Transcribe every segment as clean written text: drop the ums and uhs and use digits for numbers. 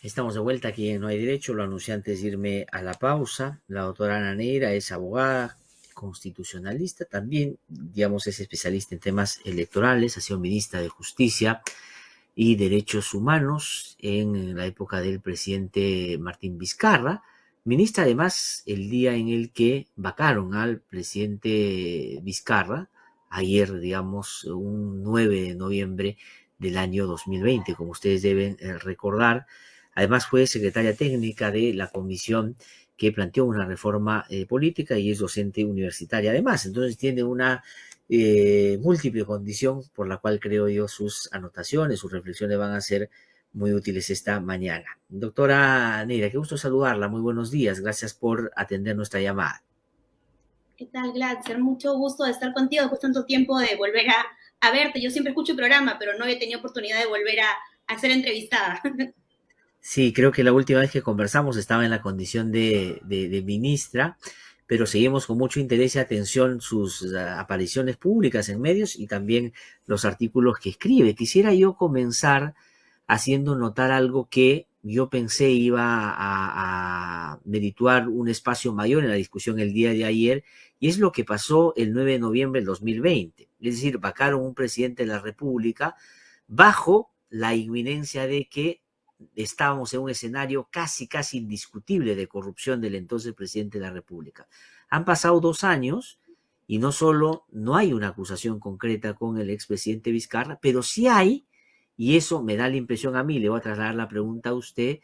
Estamos de vuelta aquí en No hay Derecho. Lo anuncié antes de irme a la pausa. La doctora Ana Neira es abogada constitucionalista, también, digamos, es especialista en temas electorales, ha sido ministra de Justicia y Derechos Humanos en la época del presidente Martín Vizcarra. Ministra además el día en el que vacaron al presidente Vizcarra, ayer, digamos, un 9 de noviembre del año 2020, como ustedes deben recordar. Además fue secretaria técnica de la comisión que planteó una reforma política y es docente universitaria además. Entonces tiene una múltiple condición por la cual creo yo sus anotaciones, sus reflexiones van a ser muy útiles esta mañana. Doctora Neira, qué gusto saludarla, muy buenos días, gracias por atender nuestra llamada. ¿Qué tal, Gladser? Mucho gusto de estar contigo después de tanto tiempo de volver a verte. Yo siempre escucho el programa, pero no he tenido oportunidad de volver a ser entrevistada. Sí, creo que la última vez que conversamos estaba en la condición de ministra, pero seguimos con mucho interés y atención sus apariciones públicas en medios y también los artículos que escribe. Quisiera yo comenzar haciendo notar algo que yo pensé iba a merituar un espacio mayor en la discusión el día de ayer, y es lo que pasó el 9 de noviembre del 2020. Es decir, vacaron un presidente de la República bajo la inminencia de que estábamos en un escenario casi indiscutible de corrupción del entonces presidente de la República. Han pasado 2 años y no solo no hay una acusación concreta con el expresidente Vizcarra, pero sí hay, y eso me da la impresión a mí, le voy a trasladar la pregunta a usted,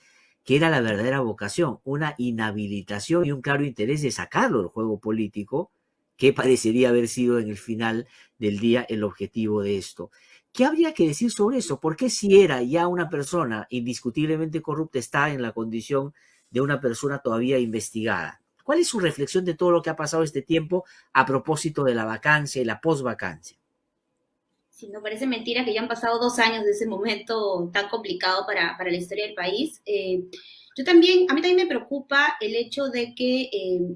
que era la verdadera vocación, una inhabilitación y un claro interés de sacarlo del juego político, que parecería haber sido en el final del día el objetivo de esto. ¿Qué habría que decir sobre eso? ¿Por qué si era ya una persona indiscutiblemente corrupta está en la condición de una persona todavía investigada? ¿Cuál es su reflexión de todo lo que ha pasado este tiempo a propósito de la vacancia y la posvacancia? Sí, no parece mentira que ya han pasado 2 años de ese momento tan complicado para la historia del país. A mí también me preocupa el hecho de que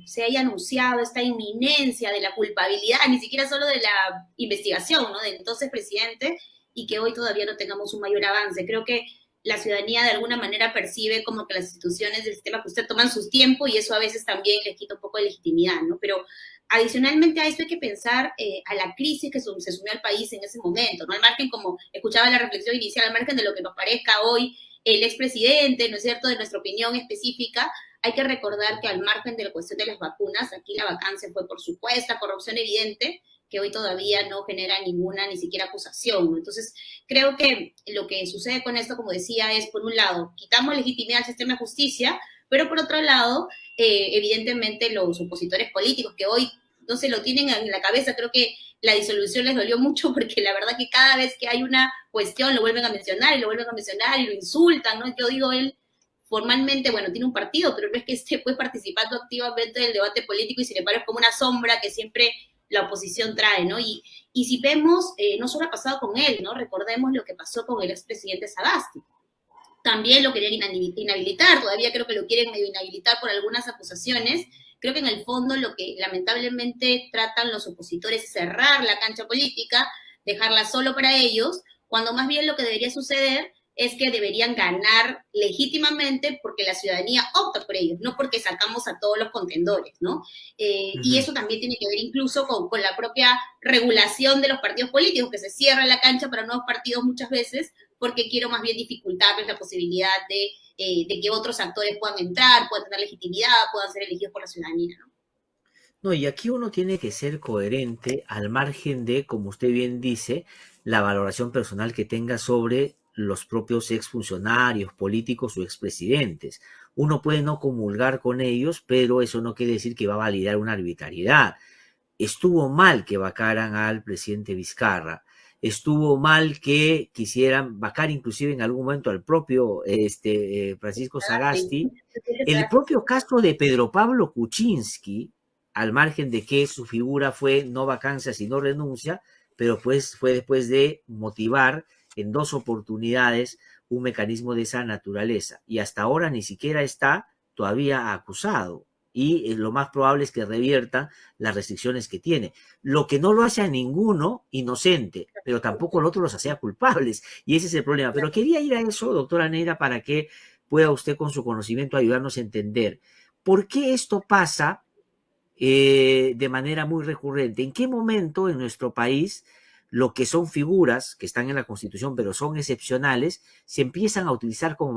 se haya anunciado esta inminencia de la culpabilidad, ni siquiera solo de la investigación, ¿no? Del entonces presidente, y que hoy todavía no tengamos un mayor avance. Creo que la ciudadanía de alguna manera percibe como que las instituciones del sistema justicia toman su tiempo y eso a veces también les quita un poco de legitimidad, ¿no? Pero adicionalmente a esto hay que pensar a la crisis que se sumió al país en ese momento, ¿no? Al margen, como escuchaba la reflexión inicial, al margen de lo que nos parezca hoy el expresidente, ¿no es cierto?, de nuestra opinión específica, hay que recordar que al margen de la cuestión de las vacunas, aquí la vacancia fue por supuesta corrupción evidente, que hoy todavía no genera ninguna, ni siquiera acusación, ¿no? Entonces, creo que lo que sucede con esto, como decía, es, por un lado, quitamos legitimidad al sistema de justicia, pero por otro lado, evidentemente los opositores políticos que hoy no se lo tienen en la cabeza, creo que la disolución les dolió mucho porque la verdad que cada vez que hay una cuestión lo vuelven a mencionar y lo vuelven a mencionar y lo insultan, ¿no? Yo digo, él formalmente, bueno, tiene un partido, pero no es que esté pues participando activamente del debate político y sin embargo es como una sombra que siempre la oposición trae, ¿no? Y si vemos, no solo ha pasado con él, ¿no? Recordemos lo que pasó con el expresidente Sagasti. También lo querían inhabilitar, todavía creo que lo quieren medio inhabilitar por algunas acusaciones. Creo que en el fondo lo que lamentablemente tratan los opositores es cerrar la cancha política, dejarla solo para ellos, cuando más bien lo que debería suceder es que deberían ganar legítimamente porque la ciudadanía opta por ellos, no porque sacamos a todos los contendores, ¿no? Uh Y -huh. eso también tiene que ver incluso con la propia regulación de los partidos políticos, que se cierra la cancha para nuevos partidos muchas veces, porque quiero más bien dificultarles la posibilidad de que otros actores puedan entrar, puedan tener legitimidad, puedan ser elegidos por la ciudadanía, ¿no? No, y aquí uno tiene que ser coherente al margen de, como usted bien dice, la valoración personal que tenga sobre los propios exfuncionarios, políticos o expresidentes. Uno puede no comulgar con ellos, pero eso no quiere decir que va a validar una arbitrariedad. Estuvo mal que vacaran al presidente Vizcarra, estuvo mal que quisieran vacar inclusive en algún momento al propio Francisco Sagasti. El propio caso de Pedro Pablo Kuczynski, al margen de que su figura fue no vacancia sino renuncia, pero pues fue después de motivar en 2 oportunidades un mecanismo de esa naturaleza y hasta ahora ni siquiera está todavía acusado y lo más probable es que revierta las restricciones que tiene. Lo que no lo hace a ninguno inocente, pero tampoco el otro los hacía culpables y ese es el problema. Pero quería ir a eso, doctora Neira, para que pueda usted con su conocimiento ayudarnos a entender por qué esto pasa de manera muy recurrente. ¿En qué momento en nuestro país lo que son figuras que están en la Constitución pero son excepcionales se empiezan a utilizar como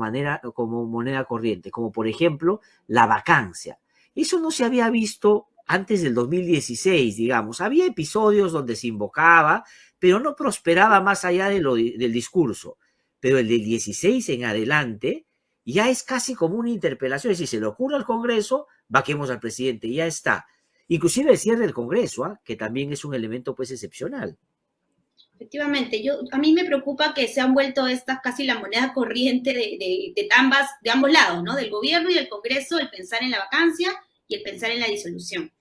moneda corriente? Como por ejemplo la vacancia. Eso no se había visto antes del 2016, digamos. Había episodios donde se invocaba, pero no prosperaba más allá del discurso. Pero el del 16 en adelante ya es casi como una interpelación. Es decir, se le ocurre al Congreso, vaquemos al presidente, ya está. Inclusive el cierre del Congreso, ¿eh? Que también es un elemento pues excepcional. Efectivamente, a mí me preocupa que se han vuelto estas casi la moneda corriente de ambos lados, ¿no? Del gobierno y del Congreso, el pensar en la vacancia y el pensar en la disolución.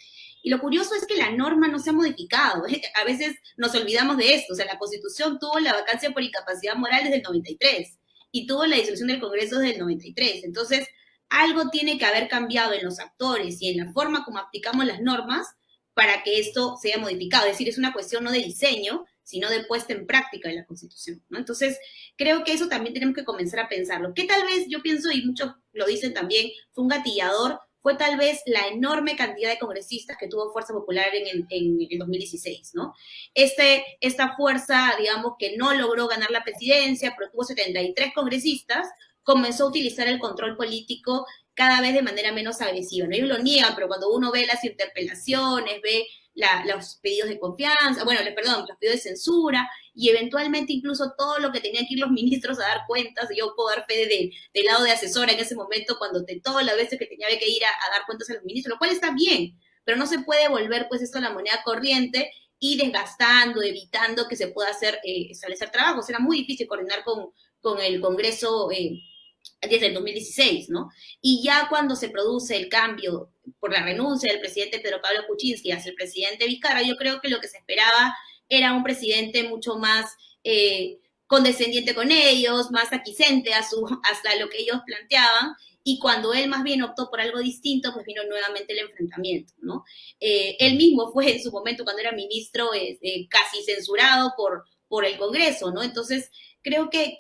Y lo curioso es que la norma no se ha modificado. A veces nos olvidamos de esto. O sea, la Constitución tuvo la vacancia por incapacidad moral desde el 93 y tuvo la disolución del Congreso desde el 93. Entonces, algo tiene que haber cambiado en los actores y en la forma como aplicamos las normas para que esto sea modificado. Es decir, es una cuestión no de diseño, sino de puesta en práctica de la Constitución, ¿no? Entonces, creo que eso también tenemos que comenzar a pensarlo. Que tal vez, yo pienso, y muchos lo dicen también, fue un gatillador, fue tal vez la enorme cantidad de congresistas que tuvo Fuerza Popular en el 2016, ¿no? Esta fuerza, digamos, que no logró ganar la presidencia, pero tuvo 73 congresistas, comenzó a utilizar el control político cada vez de manera menos agresiva, ¿no? Ellos lo niegan, pero cuando uno ve las interpelaciones, ve los pedidos de confianza, bueno, perdón, los pedidos de censura, y eventualmente incluso todo lo que tenían que ir los ministros a dar cuentas, yo puedo dar fe del lado de asesora en ese momento, cuando todas las veces que tenía que ir a dar cuentas a los ministros, lo cual está bien, pero no se puede volver pues esto a la moneda corriente y desgastando, evitando que se pueda establecer trabajos. Era muy difícil coordinar con el Congreso desde el 2016, ¿no? Y ya cuando se produce el cambio por la renuncia del presidente Pedro Pablo Kuczynski hacia el presidente Vizcarra, yo creo que lo que se esperaba era un presidente mucho más condescendiente con ellos, más aquisente hasta lo que ellos planteaban, y cuando él más bien optó por algo distinto, pues vino nuevamente el enfrentamiento, ¿no? Él mismo fue en su momento, cuando era ministro, casi censurado por el Congreso, ¿no? Entonces, creo que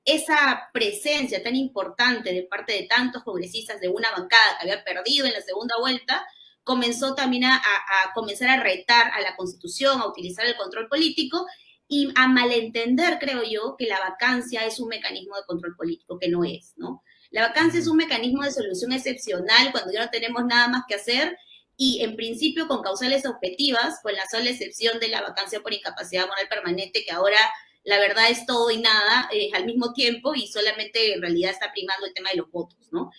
esa presencia tan importante de parte de tantos congresistas de una bancada que había perdido en la segunda vuelta, comenzó también a comenzar a retar a la Constitución, a utilizar el control político y a malentender, creo yo, que la vacancia es un mecanismo de control político, que no es, ¿no? La vacancia es un mecanismo de solución excepcional cuando ya no tenemos nada más que hacer y en principio con causales objetivas, con la sola excepción de la vacancia por incapacidad moral permanente, que ahora la verdad es todo y nada al mismo tiempo y solamente en realidad está primando el tema de los votos, ¿no?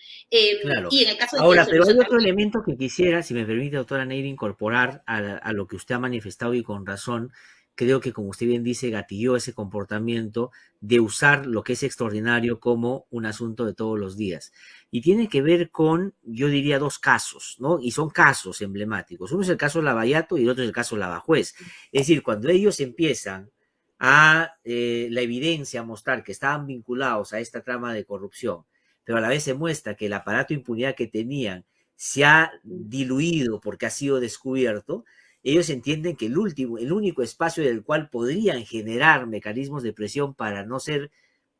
Claro. Y en el caso de Ahora, pero hay otro también, elemento que quisiera, si me permite, doctora Neira, incorporar a lo que usted ha manifestado y con razón. Creo que, como usted bien dice, gatilló ese comportamiento de usar lo que es extraordinario como un asunto de todos los días. Y tiene que ver con, yo diría, dos casos, ¿no? Y son casos emblemáticos. Uno es el caso Lavallato y el otro es el caso Lavajuez. Es decir, cuando ellos empiezan a la evidencia a mostrar que estaban vinculados a esta trama de corrupción, pero a la vez se muestra que el aparato de impunidad que tenían se ha diluido porque ha sido descubierto, ellos entienden que el único espacio del cual podrían generar mecanismos de presión para no ser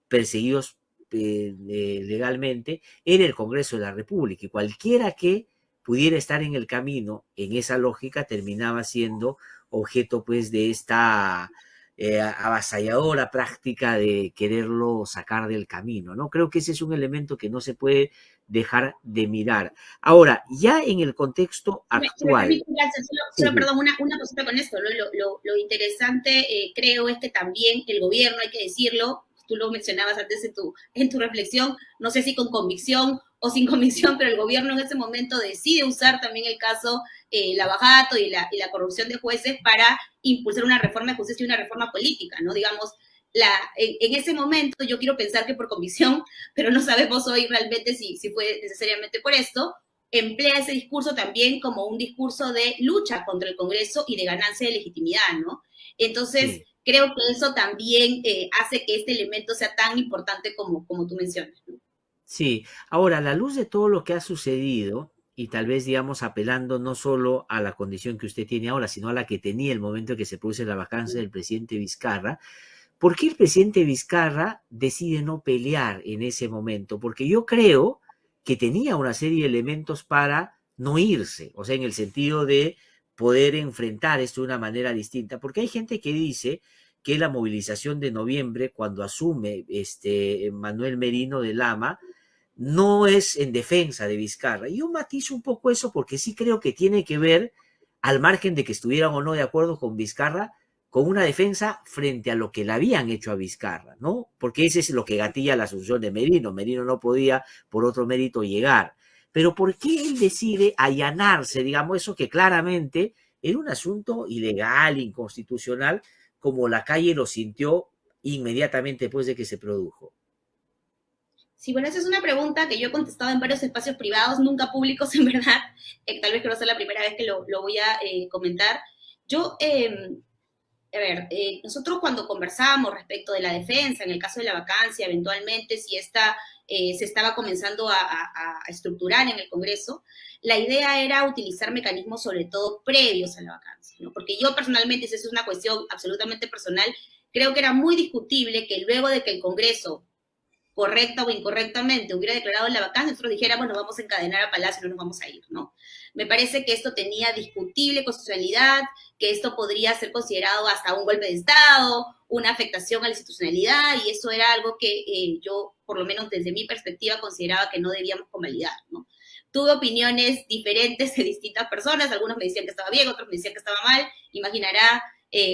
perseguidos legalmente era el Congreso de la República, y cualquiera que pudiera estar en el camino en esa lógica terminaba siendo objeto pues de esta avasalladora práctica de quererlo sacar del camino, ¿no? Creo que ese es un elemento que no se puede dejar de mirar. Ahora, ya en el contexto si me actual. permite, gracias, solo perdón, una cosita con esto, lo interesante creo es que también el gobierno, hay que decirlo, tú lo mencionabas antes en tu reflexión, no sé si con convicción o sin convicción, pero el gobierno en ese momento decide usar también el caso Lavajato y la corrupción de jueces para impulsar una reforma de justicia y una reforma política, ¿no? Digamos, en ese momento yo quiero pensar que por convicción, pero no sabemos hoy realmente si fue necesariamente por esto, emplea ese discurso también como un discurso de lucha contra el Congreso y de ganancia de legitimidad, ¿no? Entonces, Sí. creo que eso también hace que este elemento sea tan importante como tú mencionas, ¿no? Sí, ahora, a la luz de todo lo que ha sucedido, y tal vez, digamos, apelando no solo a la condición que usted tiene ahora, sino a la que tenía el momento en que se produce la vacancia del presidente Vizcarra, ¿por qué el presidente Vizcarra decide no pelear en ese momento? Porque yo creo que tenía una serie de elementos para no irse, o sea, en el sentido de poder enfrentar esto de una manera distinta, porque hay gente que dice que la movilización de noviembre, cuando asume Manuel Merino de Lama, no es en defensa de Vizcarra. Y yo matizo un poco eso porque sí creo que tiene que ver, al margen de que estuvieran o no de acuerdo con Vizcarra, con una defensa frente a lo que le habían hecho a Vizcarra, ¿no? Porque ese es lo que gatilla la asunción de Merino. Merino no podía, por otro mérito, llegar. Pero ¿por qué él decide allanarse, digamos, eso que claramente era un asunto ilegal, inconstitucional, como la calle lo sintió inmediatamente después de que se produjo? Sí, bueno, esa es una pregunta que yo he contestado en varios espacios privados, nunca públicos en verdad. Tal vez que no sea la primera vez que lo voy a comentar. Yo, a ver, nosotros cuando conversábamos respecto de la defensa, en el caso de la vacancia, eventualmente, si esta se estaba comenzando a estructurar en el Congreso, la idea era utilizar mecanismos sobre todo previos a la vacancia, ¿no? Porque yo personalmente, si eso es una cuestión absolutamente personal, creo que era muy discutible que luego de que el Congreso correcta o incorrectamente hubiera declarado la vacancia, nosotros dijéramos nos vamos a encadenar a Palacio y no nos vamos a ir, ¿no? Me parece que esto tenía discutible constitucionalidad, que esto podría ser considerado hasta un golpe de Estado, una afectación a la institucionalidad, y eso era algo que yo, por lo menos desde mi perspectiva, consideraba que no debíamos convalidar, ¿no? Tuve opiniones diferentes de distintas personas, algunos me decían que estaba bien, otros me decían que estaba mal, imaginará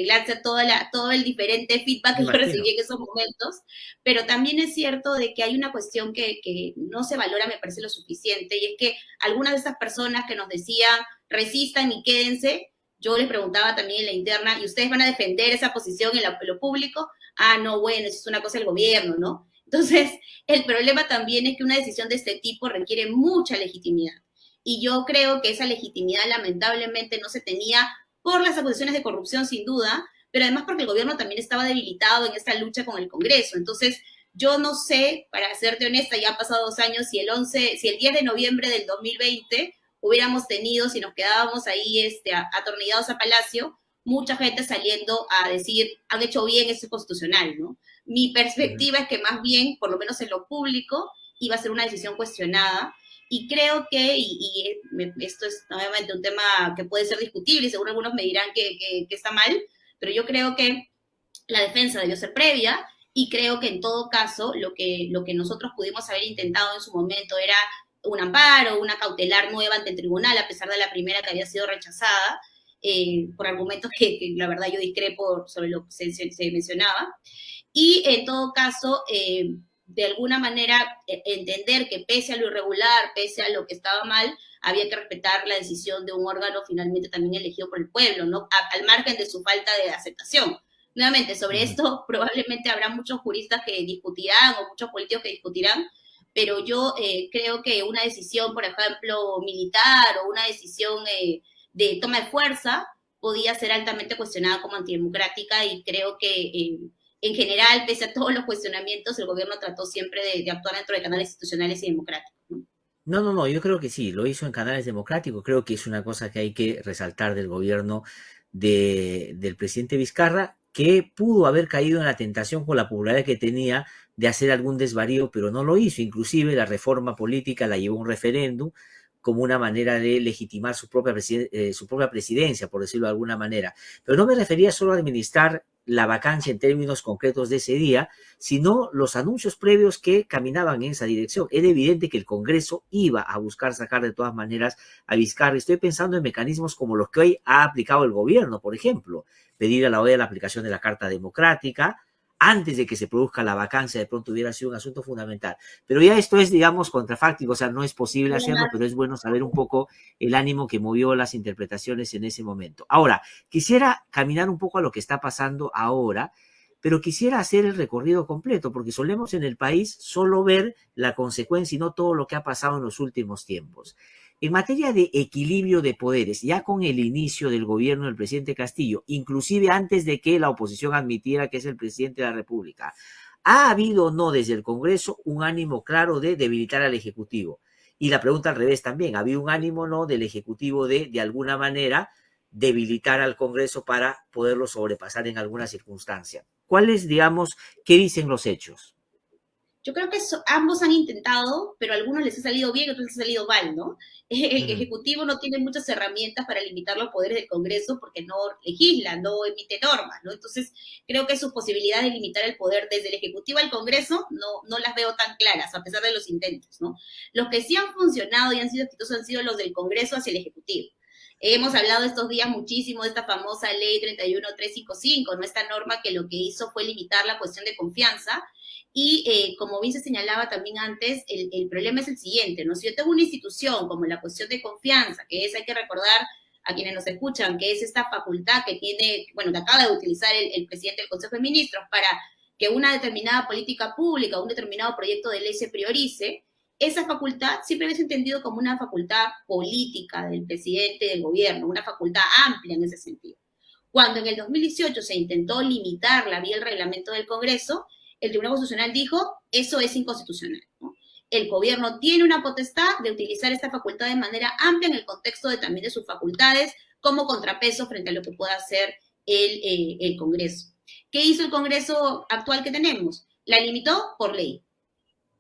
gracias a todo el diferente feedback Me que yo imagino. recibí en esos momentos, pero también es cierto de que hay una cuestión que no se valora, me parece lo suficiente, y es que algunas de esas personas que nos decían resistan y quédense, yo les preguntaba también en la interna, ¿y ustedes van a defender esa posición en lo público? Ah, no, bueno, eso es una cosa del gobierno, ¿no? Entonces, el problema también es que una decisión de este tipo requiere mucha legitimidad. Y yo creo que esa legitimidad lamentablemente no se tenía por las acusaciones de corrupción, sin duda, pero además porque el gobierno también estaba debilitado en esta lucha con el Congreso. Entonces, yo no sé, para serte honesta, ya han pasado 2 años, si el 10 de noviembre del 2020 hubiéramos tenido, si nos quedábamos ahí atornillados a Palacio, mucha gente saliendo a decir, han hecho bien, esto es constitucional, ¿no? Mi perspectiva es que más bien, por lo menos en lo público, iba a ser una decisión cuestionada, y creo que, esto es obviamente un tema que puede ser discutible y seguro algunos me dirán que está mal, pero yo creo que la defensa debió ser previa y creo que en todo caso lo que nosotros pudimos haber intentado en su momento era un amparo, una cautelar nueva ante el tribunal, a pesar de la primera que había sido rechazada, por argumentos que la verdad yo discrepo sobre lo que se mencionaba. Y en todo caso, de alguna manera entender que pese a lo irregular, pese a lo que estaba mal, había que respetar la decisión de un órgano finalmente también elegido por el pueblo, ¿no? Al margen de su falta de aceptación. Nuevamente, sobre esto probablemente habrá muchos juristas que discutirán o muchos políticos que discutirán, pero yo creo que una decisión, por ejemplo, militar o una decisión de toma de fuerza podía ser altamente cuestionada como antidemocrática y creo que en general, pese a todos los cuestionamientos, el gobierno trató siempre de actuar dentro de canales institucionales y democráticos, ¿no? No, no, no, yo creo que sí, lo hizo en canales democráticos, creo que es una cosa que hay que resaltar del gobierno del presidente Vizcarra, que pudo haber caído en la tentación con la popularidad que tenía de hacer algún desvarío, pero no lo hizo, inclusive la reforma política la llevó a un referéndum como una manera de legitimar su propia presidencia, por decirlo de alguna manera. Pero no me refería solo a administrar la vacancia en términos concretos de ese día, sino los anuncios previos que caminaban en esa dirección. Era evidente que el Congreso iba a buscar sacar de todas maneras a Vizcarra. Estoy pensando en mecanismos como los que hoy ha aplicado el gobierno, por ejemplo, pedir a la OEA la aplicación de la Carta Democrática, antes de que se produzca la vacancia, de pronto hubiera sido un asunto fundamental. Pero ya esto es, digamos, contrafáctico, o sea, no es posible hacerlo, pero es bueno saber un poco el ánimo que movió las interpretaciones en ese momento. Ahora, quisiera caminar un poco a lo que está pasando ahora, pero quisiera hacer el recorrido completo, porque solemos en el país solo ver la consecuencia y no todo lo que ha pasado en los últimos tiempos. En materia de equilibrio de poderes, ya con el inicio del gobierno del presidente Castillo, inclusive antes de que la oposición admitiera que es el presidente de la República, ¿ha habido o no desde el Congreso un ánimo claro de debilitar al Ejecutivo? Y la pregunta al revés también, ¿ha habido un ánimo o no del Ejecutivo de alguna manera, debilitar al Congreso para poderlo sobrepasar en alguna circunstancia? ¿Cuáles, digamos, qué dicen los hechos? Yo creo que ambos han intentado, pero a algunos les ha salido bien y a otros les ha salido mal, ¿no? El Mm, Ejecutivo no tiene muchas herramientas para limitar los poderes del Congreso porque no legisla, no emite normas, ¿no? Entonces, creo que sus posibilidades de limitar el poder desde el Ejecutivo al Congreso no las veo tan claras, a pesar de los intentos, ¿no? Los que sí han funcionado y han sido exitosos han sido los del Congreso hacia el Ejecutivo. Hemos hablado estos días muchísimo de esta famosa ley 31355, ¿no? Esta norma que lo que hizo fue limitar la cuestión de confianza y como bien se señalaba también antes, el problema es el siguiente, ¿no? Si yo tengo una institución como la cuestión de confianza, que es, hay que recordar a quienes nos escuchan, que es esta facultad que tiene, bueno, que acaba de utilizar el presidente del Consejo de Ministros para que una determinada política pública, un determinado proyecto de ley se priorice, esa facultad siempre había entendido como una facultad política del presidente del gobierno, una facultad amplia en ese sentido. Cuando en el 2018 se intentó limitarla vía el reglamento del Congreso, el Tribunal Constitucional dijo, eso es inconstitucional, ¿no? El gobierno tiene una potestad de utilizar esta facultad de manera amplia en el contexto de, también de sus facultades como contrapeso frente a lo que pueda hacer el Congreso. ¿Qué hizo el Congreso actual que tenemos? La limitó por ley.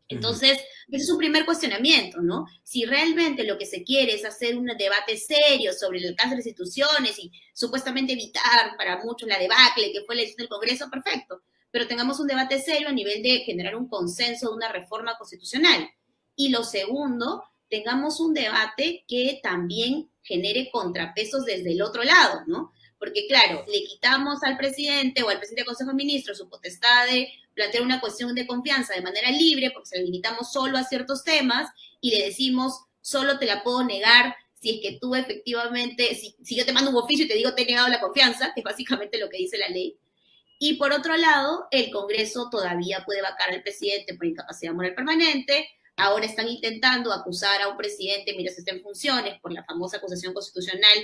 Entonces, ese es un primer cuestionamiento, ¿no? Si realmente lo que se quiere es hacer un debate serio sobre el alcance de las instituciones y supuestamente evitar para muchos la debacle que fue la decisión del Congreso, perfecto. Pero tengamos un debate serio a nivel de generar un consenso de una reforma constitucional. Y lo segundo, tengamos un debate que también genere contrapesos desde el otro lado, ¿no? Porque claro, le quitamos al presidente o al presidente del Consejo de Ministros su potestad de plantear una cuestión de confianza de manera libre, porque se la limitamos solo a ciertos temas y le decimos, solo te la puedo negar si es que tú efectivamente, si yo te mando un oficio y te digo te he negado la confianza, que es básicamente lo que dice la ley. Y por otro lado, el Congreso todavía puede vacar al presidente por incapacidad moral permanente. Ahora están intentando acusar a un presidente mientras esté en funciones por la famosa acusación constitucional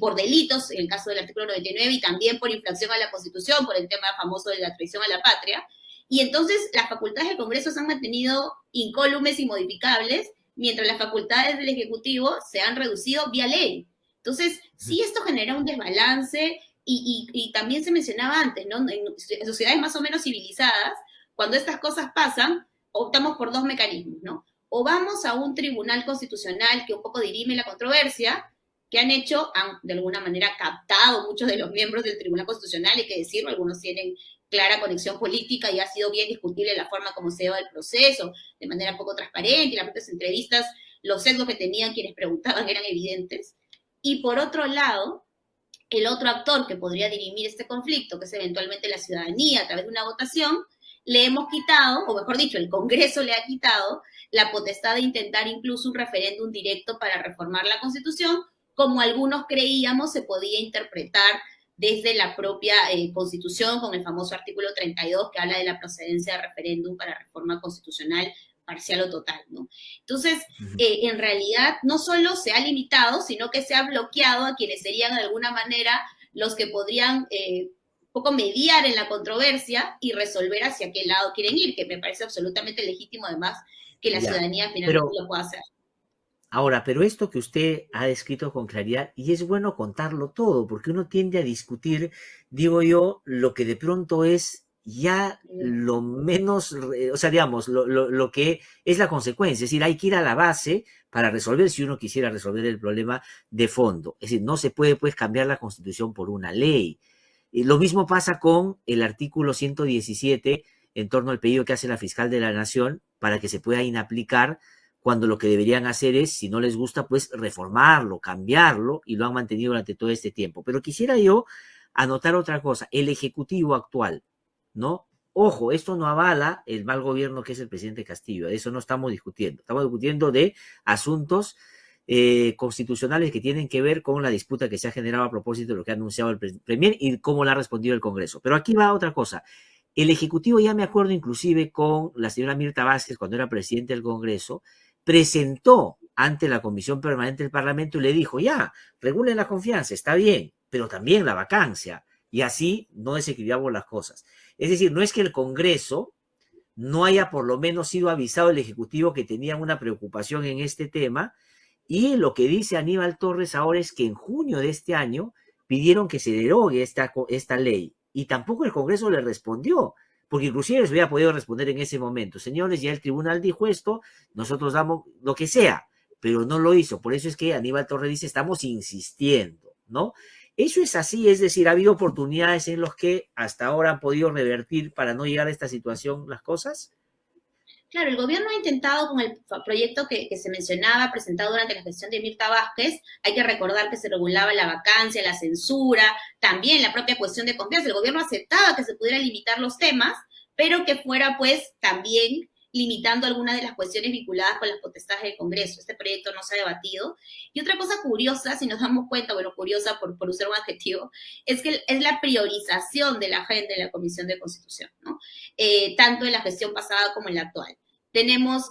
por delitos, en el caso del artículo 99, y también por infracción a la Constitución, por el tema famoso de la traición a la patria. Y entonces las facultades del Congreso se han mantenido incólumes y modificables, mientras las facultades del Ejecutivo se han reducido vía ley. Entonces, sí, esto genera un desbalance y también se mencionaba antes, ¿no? En sociedades más o menos civilizadas, cuando estas cosas pasan, optamos por dos mecanismos, ¿no? O vamos a un tribunal constitucional que un poco dirime la controversia, que han hecho, han de alguna manera captado muchos de los miembros del Tribunal Constitucional, hay que decirlo, algunos tienen clara conexión política y ha sido bien discutible la forma como se lleva el proceso, de manera poco transparente, y las propias entrevistas, los sesgos que tenían quienes preguntaban eran evidentes. Y por otro lado, el otro actor que podría dirimir este conflicto, que es eventualmente la ciudadanía a través de una votación, le hemos quitado, o mejor dicho, el Congreso le ha quitado la potestad de intentar incluso un referéndum directo para reformar la Constitución, como algunos creíamos se podía interpretar desde la propia Constitución, con el famoso artículo 32 que habla de la procedencia de referéndum para reforma constitucional parcial o total, ¿no? Entonces, en realidad, no solo se ha limitado, sino que se ha bloqueado a quienes serían de alguna manera los que podrían un poco mediar en la controversia y resolver hacia qué lado quieren ir, que me parece absolutamente legítimo, además, que la ya, ciudadanía finalmente pero lo pueda hacer. ahora, pero esto que usted ha descrito con claridad, y es bueno contarlo todo, porque uno tiende a discutir, digo yo, lo que de pronto es ya lo menos, o sea, digamos, lo que es la consecuencia, es decir, hay que ir a la base para resolver si uno quisiera resolver el problema de fondo. Es decir, no se puede pues cambiar la Constitución por una ley. Y lo mismo pasa con el artículo 117 en torno al pedido que hace la fiscal de la Nación para que se pueda inaplicar cuando lo que deberían hacer es, si no les gusta, pues reformarlo, cambiarlo, y lo han mantenido durante todo este tiempo. Pero quisiera yo anotar otra cosa, el Ejecutivo actual, ¿no? Ojo, esto no avala el mal gobierno que es el presidente Castillo, de eso no estamos discutiendo de asuntos constitucionales que tienen que ver con la disputa que se ha generado a propósito de lo que ha anunciado el Premier y cómo le ha respondido el Congreso. Pero aquí va otra cosa. El Ejecutivo, ya me acuerdo inclusive con la señora Mirta Vázquez, cuando era presidente del Congreso, presentó ante la Comisión Permanente del Parlamento y le dijo, ya, regulen la confianza, está bien, pero también la vacancia. Y así no desequilibramos las cosas. Es decir, no es que el Congreso no haya por lo menos sido avisado el Ejecutivo que tenía una preocupación en este tema, y lo que dice Aníbal Torres ahora es que en junio de este año pidieron que se derogue esta ley. y tampoco el Congreso le respondió, porque inclusive les hubiera podido responder en ese momento, señores, ya el tribunal dijo esto, nosotros damos lo que sea, pero no lo hizo. Por eso es que Aníbal Torres dice, estamos insistiendo, ¿no? Eso es así, es decir, ha habido oportunidades en las que hasta ahora han podido revertir para no llegar a esta situación las cosas. Claro, el gobierno ha intentado con el proyecto que se mencionaba, presentado durante la gestión de Mirta Vázquez, hay que recordar que se regulaba la vacancia, la censura, también la propia cuestión de confianza. El gobierno aceptaba que se pudieran limitar los temas, pero que fuera pues también limitando algunas de las cuestiones vinculadas con las potestades del Congreso. Este proyecto no se ha debatido. Y otra cosa curiosa, si nos damos cuenta, bueno, curiosa por usar un adjetivo, es que es la priorización de la agenda de la Comisión de Constitución, ¿no? Tanto en la gestión pasada como en la actual. Tenemos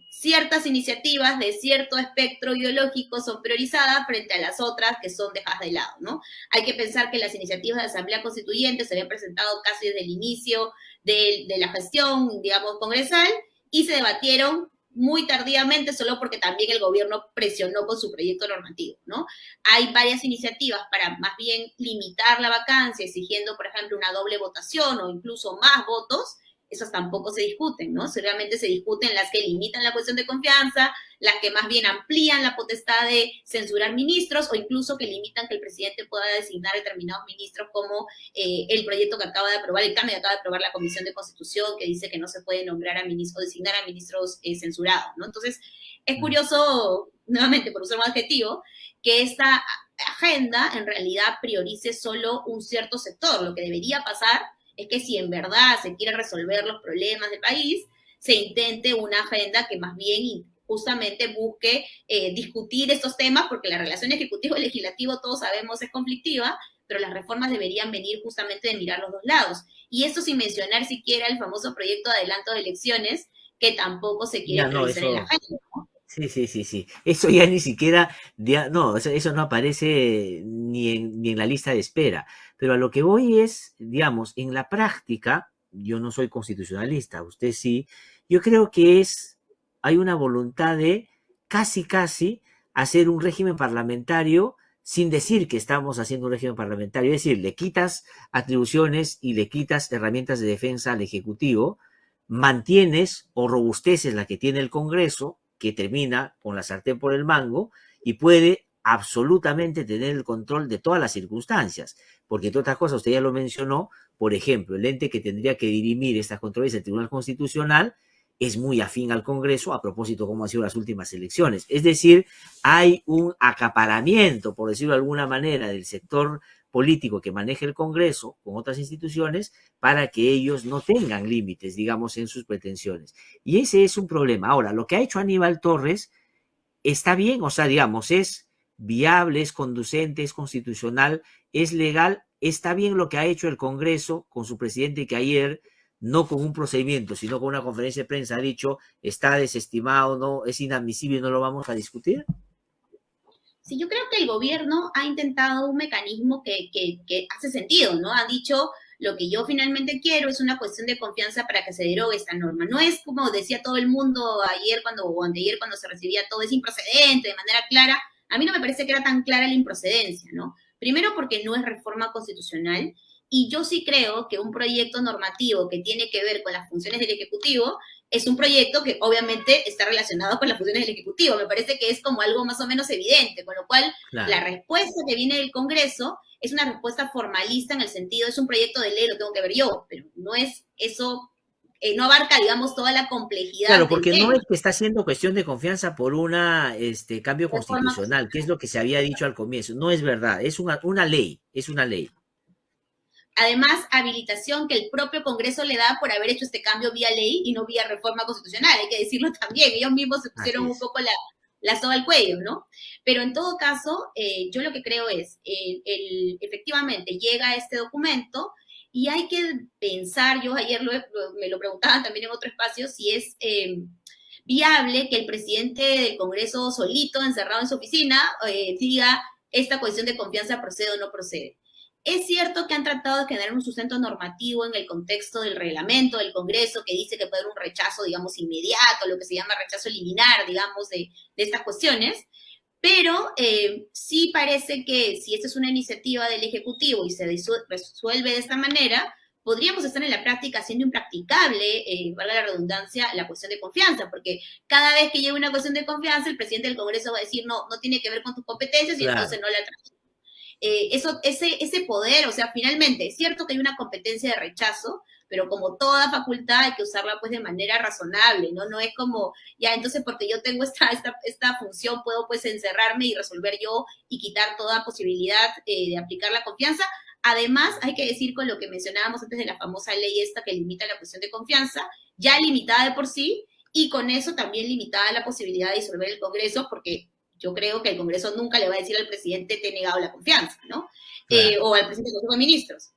ciertas iniciativas de cierto espectro ideológico son priorizadas frente a las otras que son dejadas de lado, ¿no? Hay que pensar que las iniciativas de Asamblea Constituyente se habían presentado casi desde el inicio de la gestión, digamos, congresal, y se debatieron muy tardíamente solo porque también el gobierno presionó con su proyecto normativo, ¿no? Hay varias iniciativas para más bien limitar la vacancia, exigiendo, por ejemplo, una doble votación o incluso más votos, esas tampoco se discuten, ¿no? Realmente se discuten las que limitan la cuestión de confianza, las que más bien amplían la potestad de censurar ministros o incluso que limitan que el presidente pueda designar determinados ministros como el proyecto que acaba de aprobar, el cambio que acaba de aprobar la Comisión de Constitución que dice que no se puede nombrar a ministros o designar a ministros censurados, ¿no? Entonces, es curioso, nuevamente por usar un adjetivo, que esta agenda en realidad priorice solo un cierto sector. Lo que debería pasar es que si en verdad se quiere resolver los problemas del país, se intente una agenda que más bien justamente busque discutir estos temas, porque la relación ejecutivo-legislativo, todos sabemos, es conflictiva, pero las reformas deberían venir justamente de mirar los dos lados. Y esto sin mencionar siquiera el famoso proyecto de adelanto de elecciones, que tampoco se quiere Ya no, priorizar en la eso, agenda, ¿no? sí, sí, sí, sí. Eso ya ni siquiera, no, eso no aparece ni en la lista de espera. Pero a lo que voy es, digamos, en la práctica, yo no soy constitucionalista, usted sí, yo creo que hay una voluntad de casi hacer un régimen parlamentario sin decir que estamos haciendo un régimen parlamentario. Es decir, le quitas atribuciones y le quitas herramientas de defensa al Ejecutivo, mantienes o robusteces la que tiene el Congreso, que termina con la sartén por el mango y puede absolutamente tener el control de todas las circunstancias. Porque, entre otras cosas, usted ya lo mencionó, por ejemplo, el ente que tendría que dirimir estas controversias, el Tribunal Constitucional, es muy afín al Congreso a propósito de cómo han sido las últimas elecciones. Es decir, hay un acaparamiento, por decirlo de alguna manera, del sector político que maneja el Congreso con otras instituciones para que ellos no tengan límites, digamos, en sus pretensiones. Y ese es un problema. Ahora, lo que ha hecho Aníbal Torres está bien, o sea, digamos, es viable, es conducente, es constitucional, es legal, está bien lo que ha hecho el Congreso con su presidente que ayer, no con un procedimiento, sino con una conferencia de prensa ha dicho, está desestimado, no, es inadmisible y no lo vamos a discutir. Sí, yo creo que el gobierno ha intentado un mecanismo que hace sentido, ¿no? Ha dicho, lo que yo finalmente quiero es una cuestión de confianza para que se derogue esta norma. No es como decía todo el mundo ayer o anteayer cuando se recibía todo, es improcedente de manera clara. A mí no me parece que era tan clara la improcedencia, ¿no? Primero porque no es reforma constitucional y yo sí creo que un proyecto normativo que tiene que ver con las funciones del Ejecutivo es un proyecto que obviamente está relacionado con las funciones del Ejecutivo. Me parece que es como algo más o menos evidente, con lo cual la Claro. respuesta que viene del Congreso es una respuesta formalista en el sentido, es un proyecto de ley, lo tengo que ver yo, pero no es eso, no abarca, digamos, toda la complejidad Claro, del porque no tema. es que está haciendo cuestión de confianza por una cambio Reforma constitucional, que es lo que se había dicho al comienzo. No es verdad, es una ley, es una ley. Además, habilitación que el propio Congreso le da por haber hecho este cambio vía ley y no vía reforma constitucional, hay que decirlo también, ellos mismos se Así pusieron un es. poco la soga al cuello, ¿no? Pero en todo caso, yo lo que creo es, efectivamente llega este documento y hay que pensar, yo ayer me lo preguntaban también en otro espacio, si es viable que el presidente del Congreso solito, encerrado en su oficina, diga esta cuestión de confianza procede o no procede. Es cierto que han tratado de generar un sustento normativo en el contexto del reglamento del Congreso que dice que puede haber un rechazo, digamos, inmediato, lo que se llama rechazo liminar, digamos, de estas cuestiones, Pero sí parece que si esta es una iniciativa del Ejecutivo y se resuelve de esta manera, podríamos estar en la práctica haciendo impracticable, valga la redundancia, la cuestión de confianza, porque cada vez que llegue una cuestión de confianza, el presidente del Congreso va a decir, no, no tiene que ver con tus competencias y entonces Claro, no la trae. Ese poder, o sea, finalmente, es cierto que hay una competencia de rechazo, pero como toda facultad hay que usarla pues de manera razonable, ¿no? No es como, ya, entonces porque yo tengo esta función puedo pues encerrarme y resolver yo y quitar toda posibilidad de aplicar la confianza. Además, hay que decir con lo que mencionábamos antes de la famosa ley esta que limita la cuestión de confianza, ya limitada de por sí, y con eso también limitada la posibilidad de disolver el Congreso, porque yo creo que el Congreso nunca le va a decir al presidente te he negado la confianza, ¿no? claro. O al presidente del Consejo de Ministros.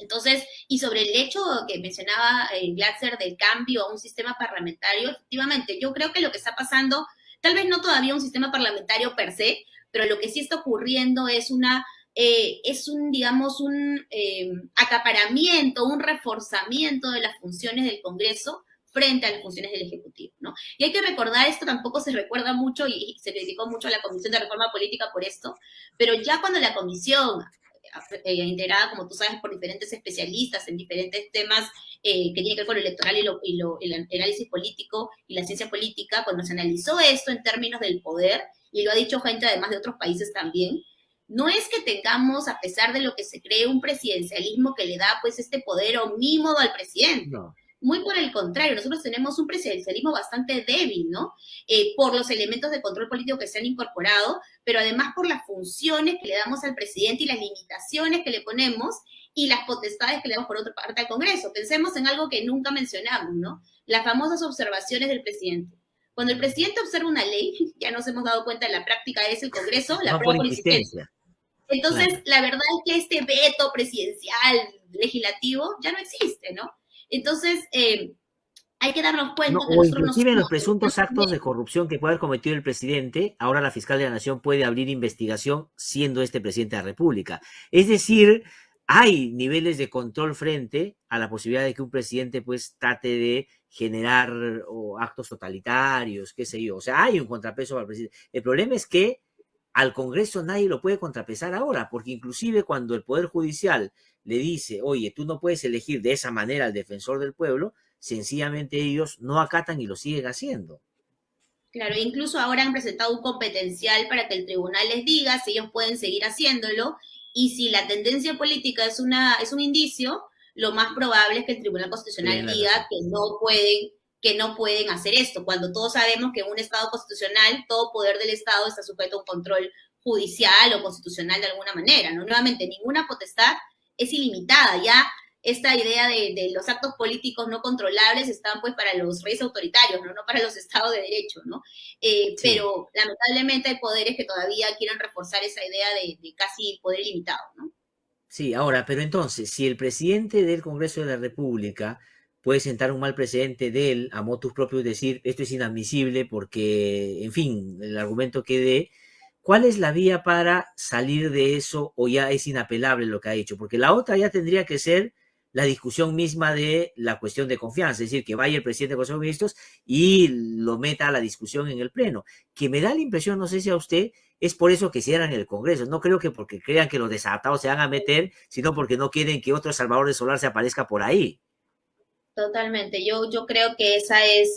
Entonces, y sobre el hecho que mencionaba Glatzer del cambio a un sistema parlamentario, efectivamente, yo creo que lo que está pasando, tal vez no todavía un sistema parlamentario per se, pero lo que sí está ocurriendo es un, digamos, un acaparamiento, un reforzamiento de las funciones del Congreso frente a las funciones del Ejecutivo, ¿no? Y hay que recordar, esto tampoco se recuerda mucho y se criticó mucho a la Comisión de Reforma Política por esto, pero ya cuando la Comisión integrada, como tú sabes, por diferentes especialistas en diferentes temas que tienen que ver con lo electoral y el análisis político y la ciencia política, cuando se analizó esto en términos del poder, y lo ha dicho gente además de otros países también, no es que tengamos, a pesar de lo que se cree, un presidencialismo que le da pues este poder omnímodo al presidente. No. Muy por el contrario, nosotros tenemos un presidencialismo bastante débil, ¿no? Por los elementos de control político que se han incorporado, pero además por las funciones que le damos al presidente y las limitaciones que le ponemos y las potestades que le damos por otra parte al Congreso. Pensemos en algo que nunca mencionamos, ¿no? Las famosas observaciones del presidente. Cuando el presidente observa una ley, ya nos hemos dado cuenta, en la práctica es el Congreso, la No por aprueba por insistencia. insistencia, Entonces, claro. la verdad es que este veto presidencial, legislativo, ya no existe, ¿no? Entonces, hay que darnos No, cuenta que o nosotros no inclusive en los somos presuntos actos de corrupción que puede haber cometido el presidente, ahora la fiscal de la Nación puede abrir investigación siendo este presidente de la República. Es decir, hay niveles de control frente a la posibilidad de que un presidente pues trate de generar actos totalitarios, qué sé yo. O sea, hay un contrapeso para el presidente. El problema es que al Congreso nadie lo puede contrapesar ahora, porque inclusive cuando el Poder Judicial le dice, oye, tú no puedes elegir de esa manera al defensor del pueblo, sencillamente ellos no acatan y lo siguen haciendo. Claro, incluso ahora han presentado un competencial para que el tribunal les diga si ellos pueden seguir haciéndolo y si la tendencia política es un indicio, lo más probable es que el Tribunal Constitucional Tienen la diga razón. que no pueden hacer esto, cuando todos sabemos que en un Estado constitucional todo poder del Estado está sujeto a un control judicial o constitucional de alguna manera, ¿no? Nuevamente, ninguna potestad es ilimitada, ya esta idea de los actos políticos no controlables están pues para los reyes autoritarios, ¿no? No para los estados de derecho, ¿no? Sí, Pero lamentablemente hay poderes que todavía quieren reforzar esa idea de casi poder ilimitado, ¿no? sí, ahora, pero entonces, si el presidente del Congreso de la República puede sentar un mal precedente de él, a motus propio, decir, esto es inadmisible porque, en fin, el argumento que dé, ¿cuál es la vía para salir de eso o ya es inapelable lo que ha hecho? Porque la otra ya tendría que ser la discusión misma de la cuestión de confianza, es decir, que vaya el presidente del Consejo de Ministros y lo meta a la discusión en el Pleno, que me da la impresión, no sé si a usted, es por eso que cierran el Congreso. No creo que porque crean que los desadaptados se van a meter, sino porque no quieren que otro Salvador de Solar se aparezca por ahí. Totalmente. Yo creo que esa es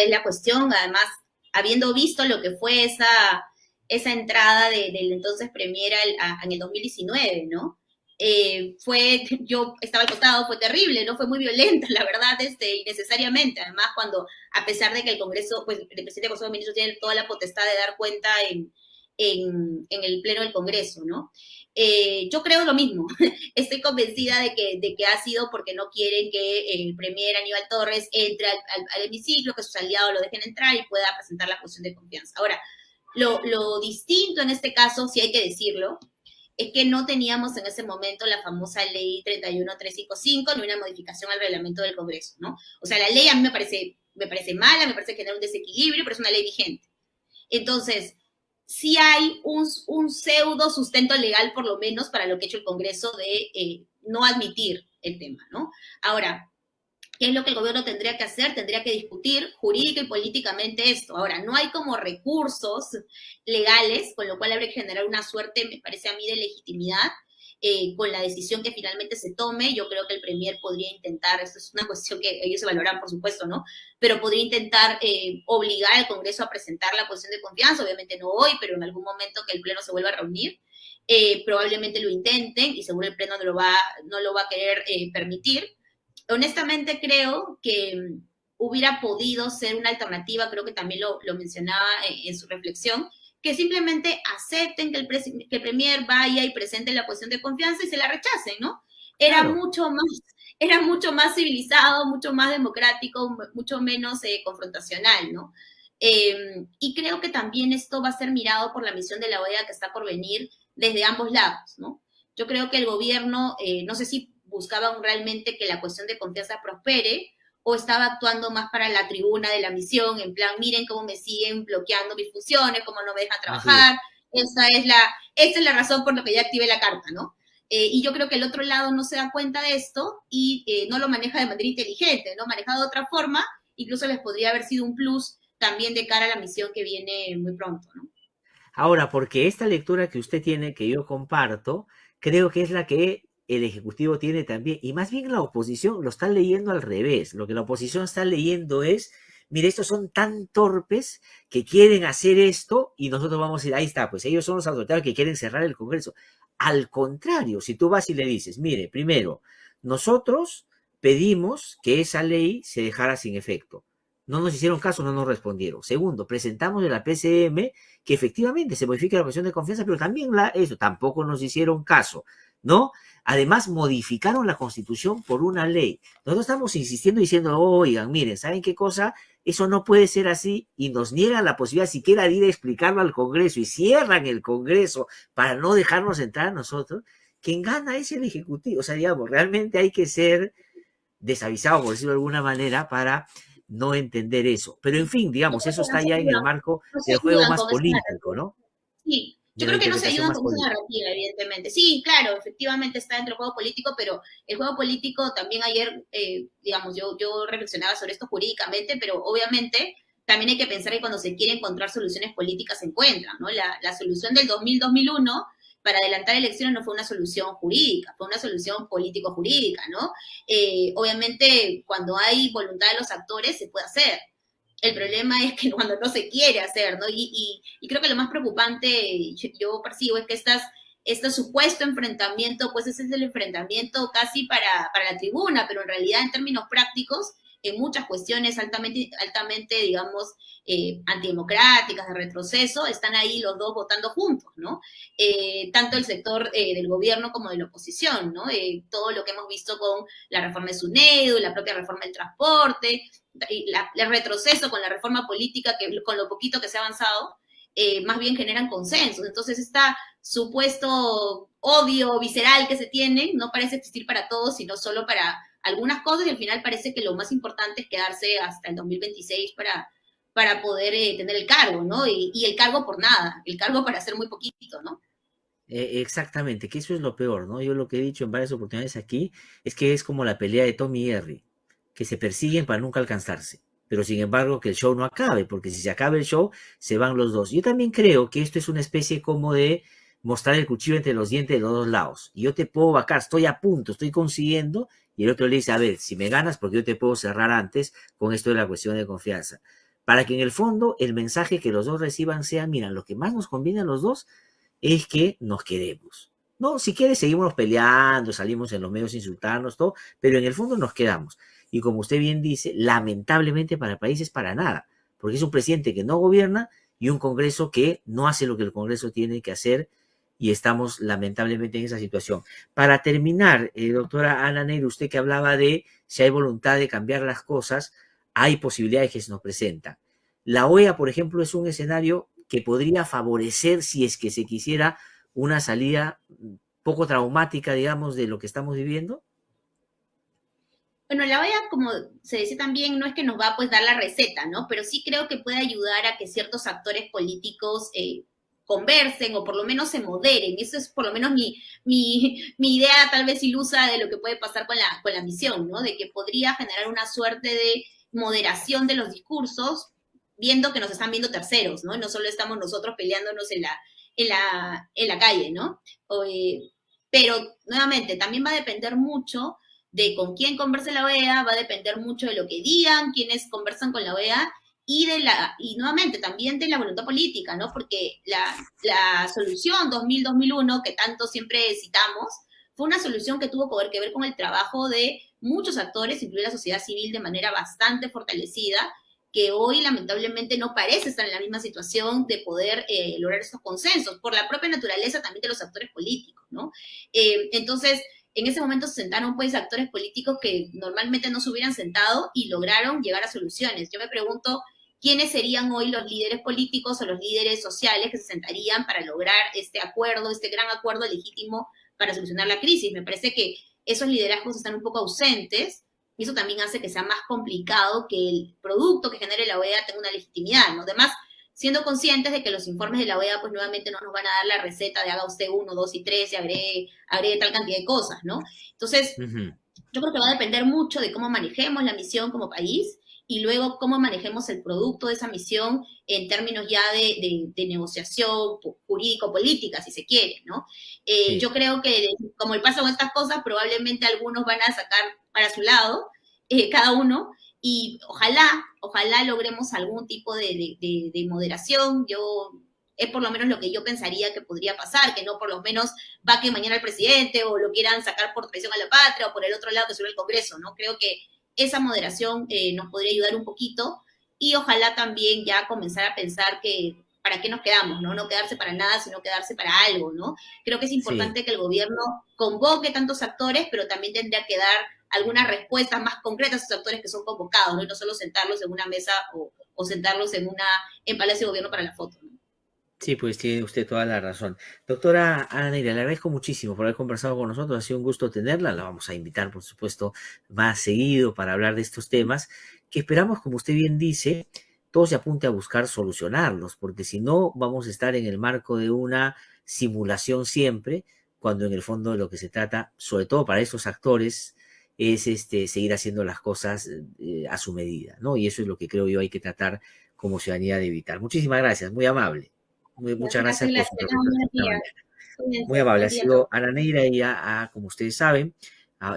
la cuestión. Además, habiendo visto lo que fue esa entrada del entonces Premier en el 2019, ¿no? Yo estaba al costado, fue terrible, ¿no? Fue muy violenta, la verdad, innecesariamente. Además, a pesar de que el Congreso, pues el presidente del Consejo de Ministros tiene toda la potestad de dar cuenta en el Pleno del Congreso, ¿no? Yo creo lo mismo. Estoy convencida de que ha sido porque no quieren que el premier Aníbal Torres entre al hemiciclo, que sus aliados lo dejen entrar y pueda presentar la cuestión de confianza. Ahora, lo distinto en este caso, si hay que decirlo, es que no teníamos en ese momento la famosa ley 31355 ni una modificación al reglamento del Congreso, ¿no? O sea, la ley a mí me parece mala, me parece que genera un desequilibrio, pero es una ley vigente. Entonces, sí hay un pseudo sustento legal, por lo menos, para lo que ha hecho el Congreso de no admitir el tema, ¿no? Ahora, ¿Qué es lo que el gobierno tendría que hacer? Tendría que discutir jurídica y políticamente esto. Ahora, no hay como recursos legales, con lo cual habría que generar una suerte, me parece a mí, de legitimidad con la decisión que finalmente se tome. Yo creo que el Premier podría intentar, esto es una cuestión que ellos se valoran, por supuesto, ¿no? Pero podría intentar obligar al Congreso a presentar la cuestión de confianza, obviamente no hoy, pero en algún momento que el Pleno se vuelva a reunir. Probablemente lo intenten y seguro el Pleno no lo va a querer permitir. Honestamente creo que hubiera podido ser una alternativa, creo que también lo mencionaba en su reflexión, que simplemente acepten que el Premier vaya y presente la cuestión de confianza y se la rechacen, ¿no? Era Claro. mucho más, era mucho más civilizado, mucho más democrático, mucho menos confrontacional, ¿no? Y creo que también esto va a ser mirado por la misión de la OEA que está por venir desde ambos lados, ¿no? Yo creo que el gobierno, no sé si buscaban realmente que la cuestión de confianza prospere o estaba actuando más para la tribuna de la misión, en plan, miren cómo me siguen bloqueando mis funciones, cómo no me dejan Así es. trabajar, esa es la razón por la que ya activé la carta, ¿no? Y yo creo que el otro lado no se da cuenta de esto y no lo maneja de manera inteligente, ¿no? Manejado de otra forma, incluso les podría haber sido un plus también de cara a la misión que viene muy pronto, ¿no? Ahora, porque esta lectura que usted tiene, que yo comparto, creo que es la que el Ejecutivo tiene también, y más bien la oposición lo está leyendo al revés. Lo que la oposición está leyendo es, mire, estos son tan torpes que quieren hacer esto y nosotros vamos a ir, ahí está, pues ellos son los autoritarios que quieren cerrar el Congreso. Al contrario, si tú vas y le dices, mire, primero, nosotros pedimos que esa ley se dejara sin efecto. No nos hicieron caso, no nos respondieron. Segundo, presentamos de la PCM que efectivamente se modifique la cuestión de confianza, pero también eso tampoco nos hicieron caso, ¿no? Además, modificaron la Constitución por una ley. Nosotros estamos insistiendo diciendo, oigan, miren, ¿saben qué cosa? Eso no puede ser así y nos niegan la posibilidad siquiera de ir a explicarlo al Congreso y cierran el Congreso para no dejarnos entrar a nosotros. Quien gana es el Ejecutivo. O sea, digamos, realmente hay que ser desavisado, por decirlo de alguna manera, para no entender eso. Pero en fin, Yo digamos, creo eso que está ya en el marco no se del juego ayudan más con esa político, narrativa. ¿no? Sí, yo De la creo que no se interpretación ayudan más con esa política. narrativa, evidentemente. Sí, claro, efectivamente está dentro del juego político, pero el juego político también ayer, digamos, yo reflexionaba sobre esto jurídicamente, pero obviamente también hay que pensar que cuando se quiere encontrar soluciones políticas se encuentran, ¿no? La solución del 2000-2001 para adelantar elecciones no fue una solución jurídica, fue una solución político-jurídica, ¿no? Obviamente, cuando hay voluntad de los actores, se puede hacer. El problema es que cuando no se quiere hacer, ¿no? Y creo que lo más preocupante, yo percibo, es que este supuesto enfrentamiento, pues ese es el enfrentamiento casi para la tribuna, pero en realidad en términos prácticos, en muchas cuestiones altamente digamos, antidemocráticas, de retroceso, están ahí los dos votando juntos, ¿no? Tanto el sector del gobierno como de la oposición, ¿no? Todo lo que hemos visto con la reforma de SUNEDU, la propia reforma del transporte, el retroceso con la reforma política, que con lo poquito que se ha avanzado, más bien generan consensos. Entonces, este supuesto odio visceral que se tiene no parece existir para todos, sino solo para algunas cosas, y al final parece que lo más importante es quedarse hasta el 2026 para poder tener el cargo, ¿no? Y el cargo por nada, el cargo para hacer muy poquito, ¿no? Exactamente, que eso es lo peor, ¿no? Yo lo que he dicho en varias oportunidades aquí es que es como la pelea de Tommy y Jerry, que se persiguen para nunca alcanzarse, pero sin embargo que el show no acabe, porque si se acaba el show, se van los dos. Yo también creo que esto es una especie como de mostrar el cuchillo entre los dientes de los dos lados. Y yo te puedo vacar, estoy a punto, estoy consiguiendo, y el otro le dice, a ver, si me ganas, porque yo te puedo cerrar antes con esto de la cuestión de confianza. Para que en el fondo el mensaje que los dos reciban sea, mira, lo que más nos conviene a los dos es que nos queremos. No, si quieres seguimos peleando, salimos en los medios a insultarnos, todo, pero en el fondo nos quedamos. Y como usted bien dice, lamentablemente para el país es para nada, porque es un presidente que no gobierna y un Congreso que no hace lo que el Congreso tiene que hacer y estamos lamentablemente en esa situación. Para terminar, doctora Ana Neira, usted que hablaba de si hay voluntad de cambiar las cosas, hay posibilidades que se nos presentan. La OEA, por ejemplo, es un escenario que podría favorecer, si es que se quisiera, una salida poco traumática, digamos, de lo que estamos viviendo. Bueno, la OEA, como se dice también, no es que nos va a pues dar la receta, ¿no? Pero sí creo que puede ayudar a que ciertos actores políticos conversen o por lo menos se moderen. Eso es por lo menos mi idea tal vez ilusa de lo que puede pasar con la misión, ¿no? De que podría generar una suerte de moderación de los discursos, viendo que nos están viendo terceros, ¿no? No solo estamos nosotros peleándonos en la calle, ¿no? Pero, nuevamente, también va a depender mucho de con quién converse la OEA, va a depender mucho de lo que digan, quienes conversan con la OEA, y nuevamente también de la voluntad política, ¿no? Porque la solución 2000-2001, que tanto siempre citamos, fue una solución que tuvo que ver con el trabajo de muchos actores, incluida la sociedad civil, de manera bastante fortalecida, que hoy lamentablemente no parece estar en la misma situación de poder lograr estos consensos, por la propia naturaleza también de los actores políticos, ¿no? Entonces, en ese momento se sentaron pues actores políticos que normalmente no se hubieran sentado y lograron llegar a soluciones. Yo me pregunto quiénes serían hoy los líderes políticos o los líderes sociales que se sentarían para lograr este acuerdo, este gran acuerdo legítimo para solucionar la crisis. Me parece que esos liderazgos están un poco ausentes y eso también hace que sea más complicado que el producto que genere la OEA tenga una legitimidad, ¿no? Además, siendo conscientes de que los informes de la OEA pues nuevamente no nos van a dar la receta de haga usted 1, 2 y 3 y agregue tal cantidad de cosas, ¿no? Entonces, yo creo que va a depender mucho de cómo manejemos la misión como país y luego cómo manejemos el producto de esa misión en términos ya de negociación jurídico-política, si se quiere, ¿no? Sí. Yo creo que, como pasa con estas cosas, probablemente algunos van a sacar para su lado, cada uno, y ojalá logremos algún tipo de moderación. Es por lo menos lo que yo pensaría que podría pasar, que no por lo menos va que mañana el presidente o lo quieran sacar por traición a la patria o por el otro lado que sube el Congreso, ¿no? Creo que esa moderación nos podría ayudar un poquito y ojalá también ya comenzar a pensar que para qué nos quedamos, ¿no? No quedarse para nada, sino quedarse para algo, ¿no? Creo que es importante Sí. que el gobierno convoque tantos actores, pero también tendría que dar algunas respuestas más concretas a esos actores que son convocados, ¿no? Y no solo sentarlos en una mesa o sentarlos en Palacio de Gobierno para la foto, ¿no? Sí, pues tiene usted toda la razón. Doctora Ana Neira, le agradezco muchísimo por haber conversado con nosotros. Ha sido un gusto tenerla. La vamos a invitar, por supuesto, más seguido para hablar de estos temas que esperamos, como usted bien dice, todo se apunte a buscar solucionarlos, porque si no, vamos a estar en el marco de una simulación siempre, cuando en el fondo de lo que se trata, sobre todo para esos actores, es seguir haciendo las cosas a su medida, ¿no? Y eso es lo que creo yo hay que tratar como ciudadanía de evitar. Muchísimas gracias, muy amable. Muchas Gracias, gracias por gracias. su Tengan un buen representación esta día. mañana. Muy Cuídense. amable. Ha Buen día a todos. sido Ana Neira, ella, como ustedes saben,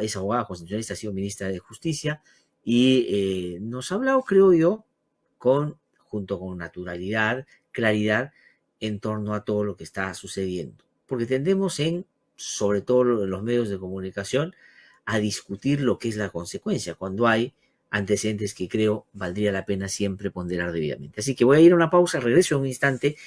es abogada constitucionalista, ha sido ministra de Justicia y nos ha hablado, creo yo, junto con naturalidad, claridad, en torno a todo lo que está sucediendo. Porque tendemos sobre todo en los medios de comunicación, a discutir lo que es la consecuencia, cuando hay antecedentes que creo valdría la pena siempre ponderar debidamente. Así que voy a ir a una pausa, regreso en un instante